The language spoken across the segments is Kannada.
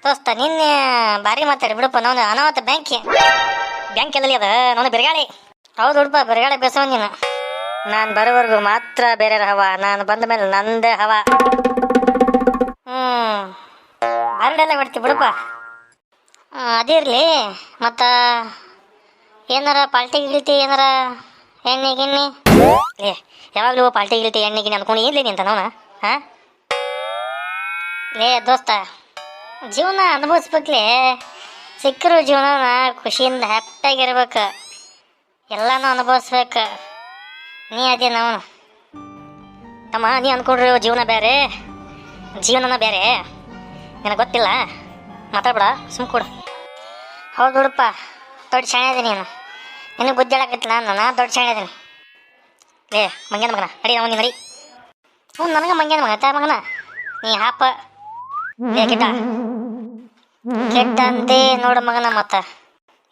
ದೋಸ್ತ ನಿನ್ನೆ ಭಾರಿ ಮಾತಾಡಿ ಬಿಡಪ್ಪ. ನಾನು ಅನಾಹುತ ಬ್ಯಾಂಕ್ ಎಲ್ಲಲ್ಲಿ ಅದ ನಾನು ಬೆರಗಾಳಿ. ಹೌದು ಹುಡುಪ, ಬೆರಗಾಳಿ ಬೇಸವ ನೀನು. ನಾನು ಬರೋವರೆಗೂ ಮಾತ್ರ ಬೇರೆ ಹವ, ನಾನು ಬಂದ ಮೇಲೆ ನಂದೇ ಹವ. ಭಾರಿ ಡೈಲಾಗ್ ಹೊಡ್ತಿ ಬಿಡಪ್ಪ. ಅದೇ ಇರಲಿ, ಮತ್ತು ಏನಾರ ಪಾಲ್ಟಿ ಗಿಲ್ಟಿ ಏನಾರ ಎಣ್ಣೆ ಗಿಣ್ಣೆ ಯಾವಾಗಲೂ ಪಾಲ್ಟಿ ಗಿಲ್ಟಿ ಎಣ್ಣೆ ಗಿಣ್ಣೆ ಅನ್ಕೊಂಡು ಇರಲಿ ನಿಂತ ನೋನ. ಹಾಂ ಲೇ ದೋಸ್ತ, ಜೀವನ ಅನುಭವಿಸ್ಬೇಕ್ಲೆ. ಸಿಕ್ಕರು ಜೀವನ ಖುಷಿಯಿಂದ ಹ್ಯಾಪಿಯಾಗಿರ್ಬೇಕು, ಎಲ್ಲನೂ ಅನುಭವಿಸ್ಬೇಕು. ನೀ ಅದೇ ನಾವು ತಮ್ಮ, ನೀ ಅಂದ್ಕೊಂಡ್ರಿ ಜೀವನ ಬೇರೆ ಜೀವನನ ಬೇರೆ, ನಿನಗೆ ಗೊತ್ತಿಲ್ಲ. ಮಾತಾಡ್ಬೇಡ, ಸುಮ್ ಕೊಡು. ಹೌದು ಬಿಡಪ್ಪ, ದೊಡ್ಡ ಶಾಣೆ ಅದೀನಿ ನೀನು. ನಿನಗೆ ಬುದ್ಧಿ ಹೇಳಕತ್ತಿಲ್ಲ, ನಾನು ದೊಡ್ಡ ಶಾಣೆ ಅದೀನಿ. ಲೇ ಮಂಗ್ಯನ ಮಗನ, ನಡಿ ನಾವು ನೀನು ನಡಿ. ನನಗೆ ಮಂಗ್ಯನ ಮಗ ತಾ ಮಗನ, ನೀ ಹಾಪ ಕೆಟ್ಟ ಕೆಟ್ಟಂತೆ ನೋಡು ಮಗನ. ಮತ್ತ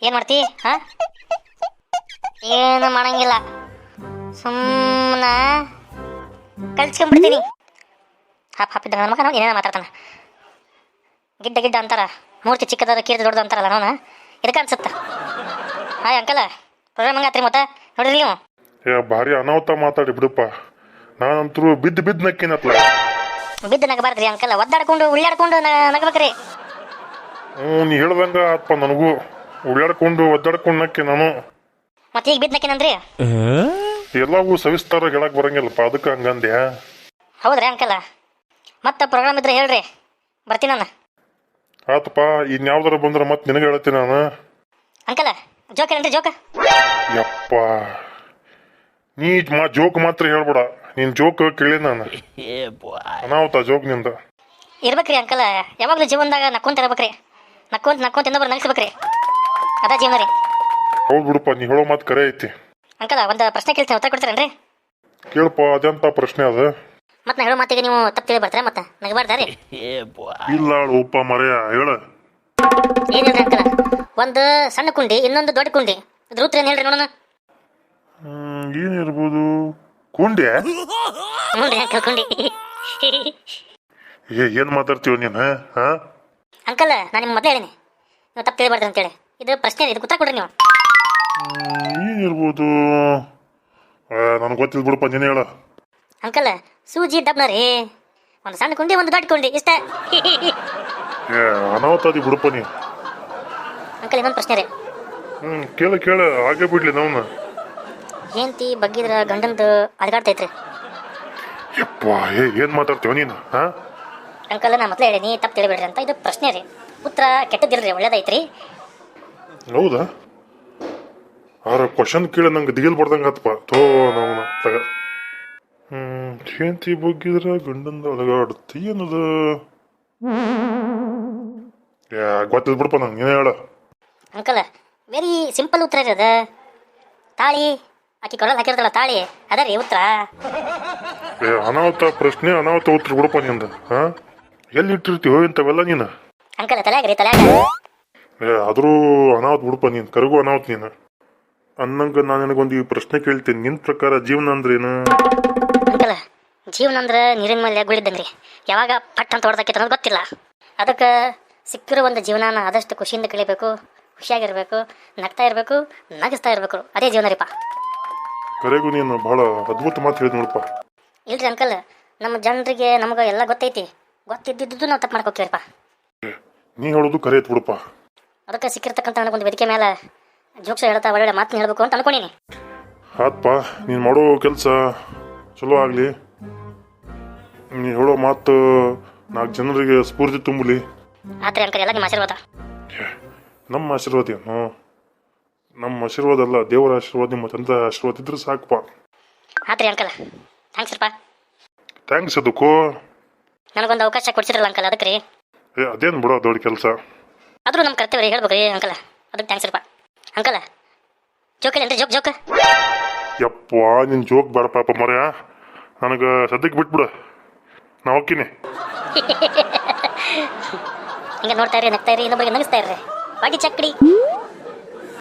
ಏನು ಮಾಡ್ತಿ? ಹಾಂ, ಏನು ಮಾಡಂಗಿಲ್ಲ, ಸುಮ್ಮನೆ ಕಲ್ಸ್ಕೊಂಡ್ಬಿಡ್ತೀನಿ. ಹಾಪಿದ್ದ ನನ್ನ ಮಗ ಏನೇನು ಮಾತಾಡ್ತಾನೆ. ಗಿಡ್ಡ ಅಂತಾರ, ಮೂರ್ತಿ ಚಿಕ್ಕದಾದ ಕೀರ್ತಿ ದೊಡ್ಡದು ಅಂತಾರಲ್ಲ ನೋನ, ಇದಕ್ಕೆ ಅನ್ಸುತ್ತ. ಹಾಯ್ ಅಂಕಲ್, ಪ್ರೋಗ್ರಾಮ್ ಹಂಗಾತ್ರಿ ಮತ್ತೆ ನೋಡಿರಿ ನೀವು? ಭಾರಿ ಅನಾಹುತ ಮಾತಾಡಿ ಬಿಡಪ್ಪ. ನಾನಂತರೂ ಬಿದ್ದು ನಕ್ಕಿನತ್ಲ. ಬಿದ್ದು ನಗಬಾರ್ದ್ರಿ ಅಂಕಲ್, ಒದ್ದಾಡ್ಕೊಂಡು ಉಳ್ಳಾಡ್ಕೊಂಡು ನಗಬೇಕ್ರಿ. ನೀ ಹೇಳ್ದಂಗ ಆತ್ಪ, ನನಗೂ ಉಳ್ಳಾಡ್ಕೊಂಡು ಒದ್ದಾಡ್ಕೊಂಡು ನಕ್ಕಿ ನಾನು. ಮತ್ತೆ ಈಗ ಬಿದ್ದು ನಕ್ಕಿನಂದ್ರಿ? ಎಲ್ಲವೂ ಸವಿಸ್ತಾರ ಹೇಳಕ್ ಬರಂಗಿಲ್ಲಪ್ಪ, ಅದಕ್ಕೆ ಹಂಗಂದ್ಯಾ? ಹೌದ್ರಿ ಅಂಕಲ್, ಮತ್ತೆ ಪ್ರೋಗ್ರಾಮ್ ಇದ್ರೆ ಹೇಳ್ರಿ, ಬರ್ತೀನಿ ನಾನು. ಆತಪ್ಪ, ಇನ್ಯಾವ್ದಾರ ಬಂದ್ರೆ ಮತ್ತೆ ನಿನಗೆ ಹೇಳ್ತೀನಿ ನಾನು. ಅಂಕಲ್ ಜೋಕ್ ಏನ್ರಿ? ಜೋಕ ಯಪ್ಪ, ನೀ ಜೋಕ್ ಮಾತ್ರ ಹೇಳ್ಬೇಡ. ನೀನ್ ಜೋಕ್ ಕೇಳಿ ನಾನು ಅನಾಹುತ ಜೋಕ್ ನಿಂದ ಇರ್ಬೇಕ್ರಿ ಅಂಕಲ್. ಯಾವಾಗಲೂ ಜೀವನದಾಗ ನಕ್ಕೊಂತ ಇರ್ಬೇಕ್ರಿ, ನಕ್ಕೊಂತ ಇನ್ನೊಬ್ರು ನಗಿಸ್ಬೇಕ್ರಿ, ಅದ ಜೀವನ ರೀ. ಹೌದು ಬಿಡಪ್ಪ, ನೀ ಹೇಳೋ ಮಾತು ಕರೆ ಐತಿ. ಅಂಕಲ್ ಒಂದು ಪ್ರಶ್ನೆ ಕೇಳ್ತೀನಿ, ಉತ್ತರ ಕೊಡ್ತೀರೇನ್ರಿ? ಕೇಳಪ್ಪ, ಅದೆಂತ ಪ್ರಶ್ನೆ ಅದ? ಮತ್ತೆ ನಾ ಹೇಳೋ ಮಾತಿಗೆ ನೀವು ತಪ್ಪು ತಿಳಿ ಬರ್ತಾರೆ, ಮತ್ತೆ ನಗಬಾರ್ದಾರಿ? ಇಲ್ಲ ಉಪ್ಪ ಮರೆಯ ಹೇಳ. ಏನಿಲ್ರಿ ಅಂಕಲ್, ಒಂದು ಸಣ್ಣ ಕುಂಡಿ, ಇನ್ನೊಂದು ದೊಡ್ಡ ಕುಂಡಿ, ಇದ್ರ ಉತ್ತರ ಏನ್ ಹೇಳ್ರಿ ನೋಡೋಣ? ಏನಿರ್ಬೋದು? ಕುಂಡೆ? ನೋಡ್ರಿ ಅಂಕಲ್, ಕುಂಡಿ. ಏನ್ ಮಾತಾಡ್ತೀವ ನೀನು? ಅಂಕಲ್ ನಾನು ನಿಮ್ಮ ಮೊದಲೇ ಹೇಳಿನಿ, ನೀವು ತಪ್ಪು ತಿಳಿಬಾರ್ದು ಅಂತೇಳಿ. ಇದು ಪ್ರಶ್ನೆ, ಇದು ಉತ್ತರ ಕೊಡ್ರಿ ನೀವು. ಏನಿರ್ಬೋದು? ನನಗೆ ಗೊತ್ತಿಲ್ಲ ಬಿಡಪ್ಪ, ನೀನು ಹೇಳ. ಅಂಕಲ್ ಸೂಜಿ ಡಬ್ನ ರೀ, ಒಂದು ಸಣ್ಣ ಕುಂಡಿ ಒಂದು ದೊಡ್ಡ ಕುಂಡಿ, ಇಷ್ಟ. ಅನಾಹುತ ಬಿಡಪ್ಪ ನೀ. ಅಂಕಲ್ ಇನ್ನೊಂದು ಪ್ರಶ್ನೆ ರೀ. ಕೇಳ ಹಾಗೆ ಬಿಡ್ಲಿ ನಾವು. ಹೆಂಡತಿ ಬಗ್ಗಿದ್ರ ಗಂಡಂದು ಅಡ್ಗಾಡ್ತೈತ್ರಿ. ಯಪ್ಪ, ಏನ್ ಮಾತಾಡ್ತೀವ ನೀನು? ಅಂಕಲ್ ನಾ ಮೊದಲೇ ಹೇಳೀನಿ, ತಪ್ಪು ತಿಳಿಬೇಡ್ರಿ ಅಂತ. ಇದು ಪ್ರಶ್ನೆ ರೀ, ಉತ್ತರ ಕೆಟ್ಟದಿಲ್ರಿ, ಒಳ್ಳೇದೈತ್ರಿ. ಹೌದಾ? ಆರ ಕ್ವಶನ್ ಕೇಳಿ ನಂಗೆ ದಿಗಿಲ್ ಬರ್ದಂಗ ಆತಪ್ಪ. ಥೋ ನಾವು ತಗ. ಹೆಂಡತಿ ಬಗ್ಗಿದ್ರ ಗಂಡಂದ ಅಳಗಾಡುತ್ತೆ ಏನದ? ಗೊತ್ತಿದ್ ಬಿಡಪ್ಪ ನಂಗೆ, ನೀನೇ ಹೇಳ. ಅಂಕಲ್ ವೆರಿ ಸಿಂಪಲ್ ಉತ್ತರ ರೀ, ಅದ ತಾಳಿ. ಆಕಿ ಕೊಡೋದು ಹಾಕಿರ್ತಾಳ ತಾಳಿ, ಅದ ರೀ ಉತ್ತರ. ಅನಾಹುತ ಪ್ರಶ್ನೆ, ಅನಾಹುತ ಉತ್ತರ ಬಿಡಪ್ಪ ನಿಂದ. ಎಲ್ಲಿ ಇಟ್ಟಿರ್ತೀವೋ ಇಂಥವೆಲ್ಲ ನೀನು? ಅಂಕಲ್ ತಲ್ಯಾಗ ರೀ, ತಲ್ಯಾಗ. ಆದರೂ ಅನಾಹುತ ಬಿಡಪ್ಪ ನೀನು, ಕರಗು ಅನಾಹುತ ನೀನು. ಅನ್ನಂಗ ನಾನು ನಿನಗೊಂದು ಈ ಪ್ರಶ್ನೆ ಕೇಳ್ತೀನಿ, ನಿನ್ನ ಪ್ರಕಾರ ಜೀವನ ಅಂದ್ರೇನು? ಅಂಕಲ್ ಜೀವನ ಅಂದ್ರೆ ನೀರಿನ ಮೇಲೆ ಗುಳಿದ್ದಂಗ್ರಿ, ಯಾವಾಗ ಪಟ್ ಅಂತ ಹೊಡೆದಕ್ಕೆ ಅನ್ನೋದು ಗೊತ್ತಿಲ್ಲ. ಅದಕ್ಕೆ ಸಿಕ್ಕಿರೋ ಒಂದು ಜೀವನಾನ ಆದಷ್ಟು ಖುಷಿಯಿಂದ ಕಳಿಬೇಕು, ಖುಷಿಯಾಗಿರ್ಬೇಕು, ನಗ್ತಾ ಇರಬೇಕು, ನಗಿಸ್ತಾ ಇರಬೇಕು, ಅದೇ ಜೀವನ ರೀಪ. ಕರೆಗೂ ನೀನು ಭಾಳ ಅದ್ಭುತ ಮಾತು ಹೇಳಿದ್ ನೋಡಪ್ಪ. ಇಲ್ರಿ ಅಂಕಲ್, ನಮ್ಮ ಜನರಿಗೆ ನಮಗೆ ಎಲ್ಲ ಗೊತ್ತೈತಿ, ಗೊತ್ತಿದ್ದು ನಾವು ತಪ್ಪು ಮಾಡ್ಕೋತೀವಪ್ಪ. ನೀ ಹೇಳೋದು ಕರೆ ಐತಿ ಬಿಡಪ್ಪ. ಅದಕ್ಕೆ ಸಿಕ್ಕಿರ್ತಕ್ಕಂಥ ನನಗೊಂದು ವೇದಿಕೆ ಮೇಲೆ ಜೋಕ್ಸ್ ಹೇಳ್ತಾ ಒಳ್ಳೆ ಮಾತನ್ನ ಹೇಳ್ಬೇಕು ಅಂತ ಅನ್ಕೊಂಡೀನಿ. ಆತ್ಪ, ನೀನು ಮಾಡೋ ಕೆಲಸ ಚಲೋ ಆಗಲಿ. ನೀ ಹೇಳೋ ಮಾತು 4 ಜನರಿಗೆ ಸ್ಫೂರ್ತಿ ತುಂಬಲಿ. ಆತ್ರಿ ಅಂಕಲ್, ಎಲ್ಲ ನಿಮ್ಮ ಆಶೀರ್ವಾದ. ನಮ್ಮ ಆಶೀರ್ವಾದ ಏನು? ನಮ್ಮ ಆಶೀರ್ವಾದ ಅಲ್ಲ, ದೇವರ ಆಶೀರ್ವಾದ, ನಿಮ್ಮ ತಂದೆ ಆಶೀರ್ವಾದ ಇದ್ರೆ ಸಾಕಪ್ಪ. ಆತ್ರಿ ಅಂಕಲ್, ಥ್ಯಾಂಕ್ಸ್ ರೀ. ಥ್ಯಾಂಕ್ಸ್ ಅದಕ್ಕೂ. ನನಗೊಂದು ಅವಕಾಶ ಕೊಡ್ಸಿರಲ್ಲ ಅಂಕಲ್, ಅದಕ್ಕೆ ರೀ. ಅದೇನು ಬಿಡೋ ದೊಡ್ಡ ಕೆಲಸ. ಆದರೂ ನಮ್ಮ ಕರ್ತವ್ಯ ರೀ, ಹೇಳ್ಬೇಕು ರೀ ಅಂಕಲ್, ಅದಕ್ಕೆ ಥ್ಯಾಂಕ್ಸ್ ರೀ. ಅಂಕಲ್ ಜೋಕಲ್ಲೇನ್ರಿ? ಜೋಕ್. ಯಪ್ಪ, ನಿನ್ನ ಜೋಕ್ ಬೇಡ ಪಾಪ ಮರ್ಯ, ನನಗೆ ಸದ್ಯಕ್ಕೆ ಬಿಟ್ಬಿಡು, ನಾ ಹೋಗ್ತೀನಿ. ಹಿಂಗೆ ನೋಡ್ತಾ ಇರಿ, ನಗ್ತಾ ಇರಿ, ಇನ್ನೊಬ್ಬರಿಗೆ ನಗಿಸ್ತಾ ಇರ್ರಿ, ಬಾಡಿ ಚಕ್ಕಡಿ.